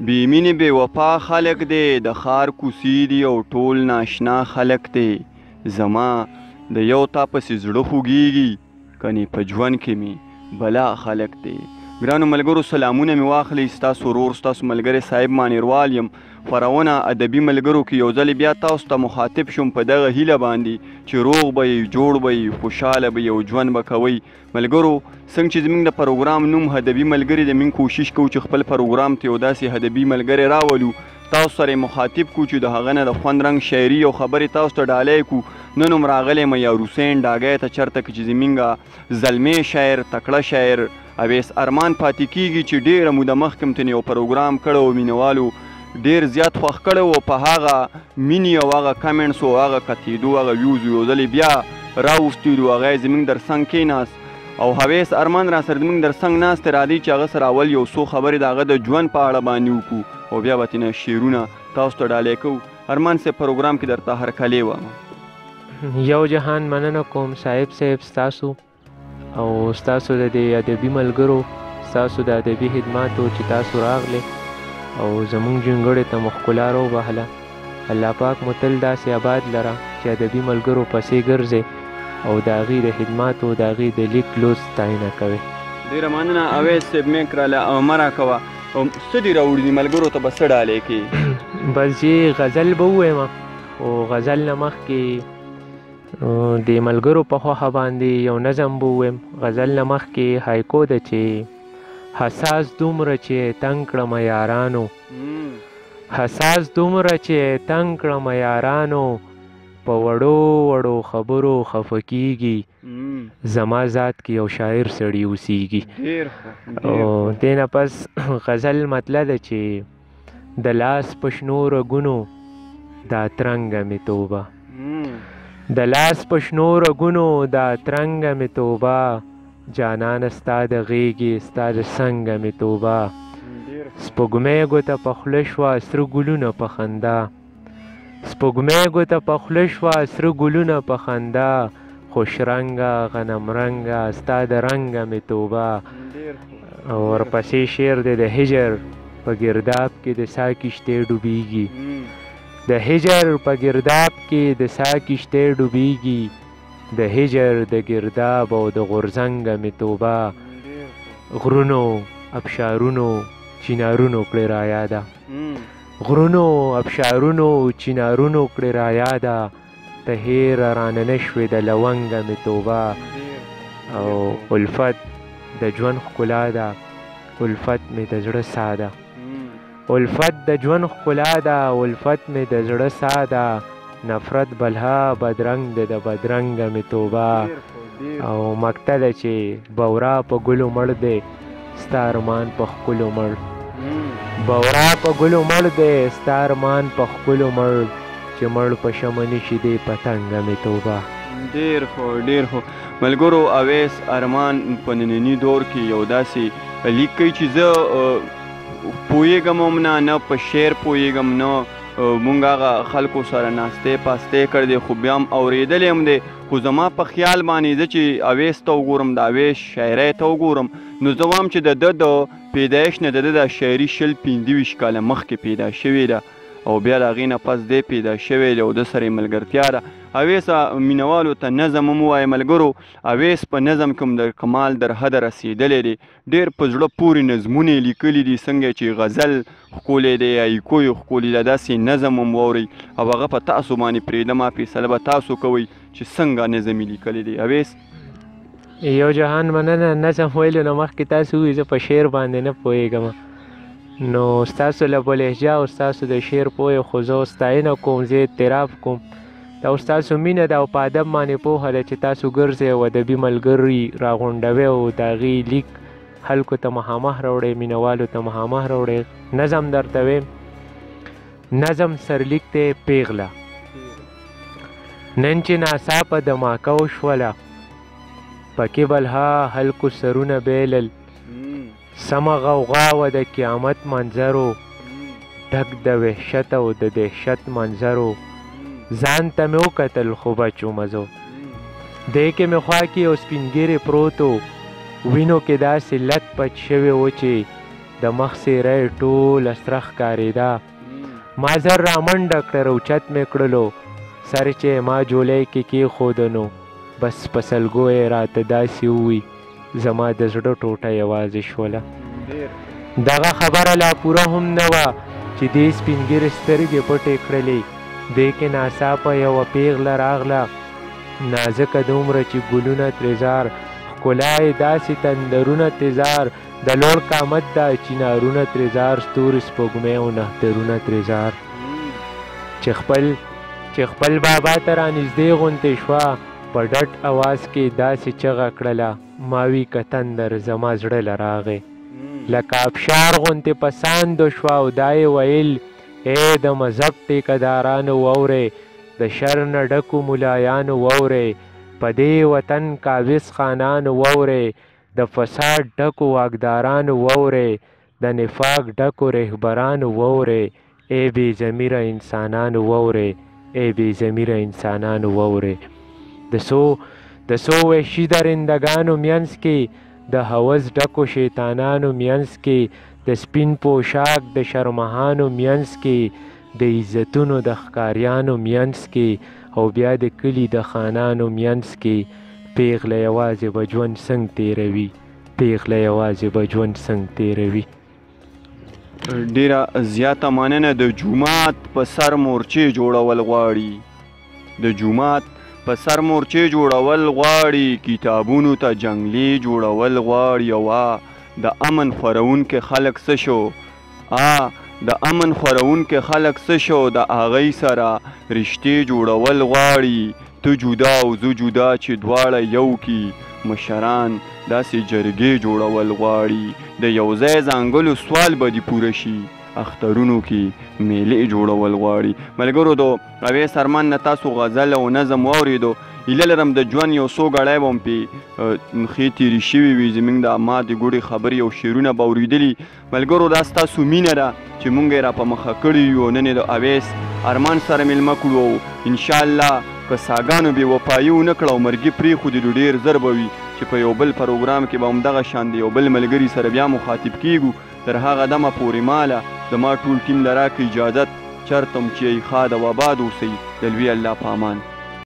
بې مینې بې وفا خلک دی، د ښار کوڅې دي او ټول ناشنا خلک دی. زما د یو تا پسې زړه خوږېږي، کنې په ژوند کې مې بلا خلک دی. ګرانو ملګرو سلامونه مې واخلئ، ستاسو ورور ستاسو ملګری صاحب مانیروال یم. خپرونه ادبي ملګرو کې یو ځل بیا تاسو ته مخاطب شوم په دغه هیله باندې چې روغ به یې، جوړ به یې، خوشحاله به یې او ژوند به کوئ. ملګرو څنګه چې زموږ د پروګرام نوم ادبي ملګري دی، موږ کوشش کوو چې خپل پروګرام ته یو داسې ادبي ملګری راولو، تاسو سره مخاطب کړو چې د هغه نه د خوند رنګ شاعري او خبرې تاسو ته ډالۍ کړو. نن هم راغلی یم یار حسین ډاګی ته، چېرته چې زموږ زلمی شاعر تکړه شاعر اویس ارمان پاتې کېږي چې ډېره موده مخکې م ترې یو پروګرام کړی و، مینوالو ډېر زیات خوښ کړی و. په هغه مینې او هغه کمنټس او هغه کتېدو هغه ویوز یو ځلې بیا راوستي دو، هغه یې زموږ در څنګ کېناست او اویس ارمان را سره زموږ در څنګ ناست راځي چې هغه سره اول یو څو خبرې د هغه د ژوند په اړه باندې وکړو او بیا به ترېنه شعرونه تاسو ته ډالۍ کوو. ارمان صاحب پروګرام کې درته هرکلی وایم. یو جهان مننه کوم صاحب ستاسو او ستاسو د دې ادبي ملګرو، ستاسو د ادبي خدماتو چې تاسو راغلې او زمونږ جونګړې ته مو ښکلا راوبهله. الله پاک مو تل داسې آباد لره چې ادبي ملګرو پسې ګرځئ او د هغې د خدماتو د هغې د لیک لوست ستاینه کوئ. ډېره مننه اویس صاحب، مې کړله مه راکوه. څه دې راوړي دي ملګرو ته به څه ډالۍ کوي؟ بس چې غزل به ووایم، خو غزل نه مخکې د ملګرو په خوښه باندې یو نظم به ووایم. غزل نه مخکې هایکو ده چې حساس دومره چې تنګ کړمه یارانو، حساس دومره چې تنګ کړمه یارانو، په وړو وړو خبرو خفه کېږي، زما ذات کې یو شاعر سړي اوسېږي. او دې نه پس غزل مطلب ده چې د لاس په شنو رګونو دا ترنګه مې توبه، د لاس په شنو رګونو دا ترنګه مې توبه، جانانه ستا د غېږې ستا د څنګه مې توبه، سپوږمۍ ګوته په خوله شوه سره ګلونه په خندا، سپوږمۍ ګوته په خوله شوه سره ګلونه په خندا، خوش رنګه غنم رنګه ستا د رنګه مې توبه. او ورپسې شعر دی د هجر په ګرداب کې د سا کشتۍ ډوبېږي، د هجر په ګرداب کې د سا کشتۍ ډوبېږي، د هجر د گرداب او د غورځنګه مې توبه، غرونو ابشارونو چنارونو کړې رایاده، غرونو ابشارونو چنارونو کړې رایاده، ته هېره رانه نه شوې د لونګه مې توبه. او الفت د ژوند ښکلا ده، الفت مې د زړه سا ده، الفت د ژوند ښکلا ده، الفت مې د زړه سا ده، نفرت بلها بدرنګ ده د بدرنګه مې توبه. او مقطع ده چې بورا په ګلو مړ دی ستا ارمان په ښکلو مړ، بورا په ګلو مړ دی ستا ارمان په ښکلو مړ، چې مړ په شمه نشي دی پتنګه مې توبه. ډېر ښه ډېر ښه. ملګرو اویس ارمان په ننني دور کې یو داسې لیک کوي چې زه پوهېږم هم نه په شعر پوهېږم، نه مونږ هغه خلکو سره ناستې پاستې کړی دی، خو بیا هم اورېدلی هم دی. خو زما په خیال باندې زه چې اویس ته وګورم، د اویس شاعرۍ ته وګورم، نو زه وایم چې د ده د پیدایش نه د ده دا شاعري 25 کاله مخکې پیدا شوې ده او بیا د هغې نه پس دی پیدا شوی دی او ده سره یې ملګرتیا ده. اویس مینوالو ته نظم هم ووایه ملګرو، اویس په نظم کې هم د کمال در حده رسېدلی دی، ډېر په زړه پورې نظمونه یې لیکلي دي، څنګه چې غزل ښکلی دی، هایکو یې ښکلي ده، داسې نظم هم واورئ او هغه په تاسو باندې پرېږدم، فیصله به تاسو کوئ چې څنګه نظم یې لیکلی دی. اویس یو جهان مننه. نظم ویلو نه مخکې تاسو ووایئ زه په شعر باندې نه پوهېږم، نو ستاسو له په لهجه او ستاسو د شعر پوهې خو زه ستاینه کوم، زه اعتراف کوم، دا ستاسو مینه ده او په ادب باندې پوهه ده چې تاسو ګرځئ او ادبي ملګري راغونډوئ او د هغې لیک خلکو ته مخامخ راوړئ، مینوالو ته مخامخ راوړئ. نظم درته ویم، نظم سرلیک دی پیغله، نن چې ناڅاپه دماکه وشوله، پکې بلها خلکو سرونه بیلل، سمه غوغا وه د قیامت منظرو، ډک د وحشت او د دهشت منظرو، ځان ته مې وکتل خو بچو مزو، دی کې مې خوا کې یو سپین ږیری پروت و، وینو کې داسې لت پت شوی و چې د مخ څېره یې ټوله سره ښکارېده. ما زر رامنډه کړه روچت مې کړلو، سر چې ما جولی کې کېښودنو، بس په سلګو یې راته داسې ووي زما د زړه ټوټه یوازې شوله. دغه خبره لا پوره هم نه وه چې دې سپین ږیرې سترګې پټې کړلې. دې کې ناڅاپه یوه پیغله راغله، نازکه دومره چې ګلونه ترې زار، ښکلا یې داسې تندرونه تیزار، د لوړ قامت دا چنارونه ترې زار، ستوري سپوږمۍ او نښترونه ترې زار. چې خپل بابا ته رانږدې غوندې شوه، په ډډ اواز کې داسې چغه کړله، ما وی که تندر زما زړه له راغې، لکه ابشار غوندې په ساندو شوه او دا یې ویل ای د مذهب ټیکهدارانو واورئ، د شر نه ډکو ملایانو واورئ، په دې وطن کاویس خانانو واورئ، د فساد ډکو واکدارانو واورئ، د نفاق ډکو رهبرانو واورئ، ای بې ضمیره انسانانو واورئ، ای بې ضمیره انسانانو واورئ. د څو وحشي درندګانو منځ کې، د هوس ډکو شیطانانو منځ کې، د سپین پوشاک د شرمحانو منځ کې، د عزتونو د ښکاریانو منځ کې، او بیا د کلي د خانانو منځ کې، پیغله یوازې به ژوند څنګه تېروي، پیغله یوازې به ژوند څنګه تېروي. ډیره زیاته مننه. د جومات په سر مورچې جوړول غواړي، د جومات په سر مورچې جوړول غواړي، کتابونو ته جنګلي جوړول غواړي. او د امن خورونکي خلک څه شو؟ د امن خورونکي خلک څه شو؟ د هغوی سره رشتې جوړول غواړي. ته جدا او زه جدا چې دواړه یو کی، مشران داسې جرګې جوړول غواړي. د یو ځای ځانګلو سوال به دې پوره شي، اخترونو کې میلې جوړول غواړي. ملګرو، د اویس ارمان نه تاسو غزل او نظم واورېدو. هیله لرم د ژوند یو څو ګړی به هم پې ښې تېرې شوي وي. زموږ د ماتې ګوډې خبرې او شعرونه به اورېدلي. ملګرو، دا ستاسو مینه ده چې موږ یې را په مخه کړي یو. نن یې د اویس ارمان سره میلمه کړو او انشاءالله که ساګانو بې وفایي ونه کړه او مرګي پرېښودې نو ډېر زر به وي چې په یو بل پروګرام کې به همدغه شان د یو بل ملګري سره بیا مخاطب کیږو. تر هغه دمه پورې ماله زما ټول ټیم له راکړه اجازت. چرته هم چې ښاد او آباد اوسئ. د لوی الله په امان.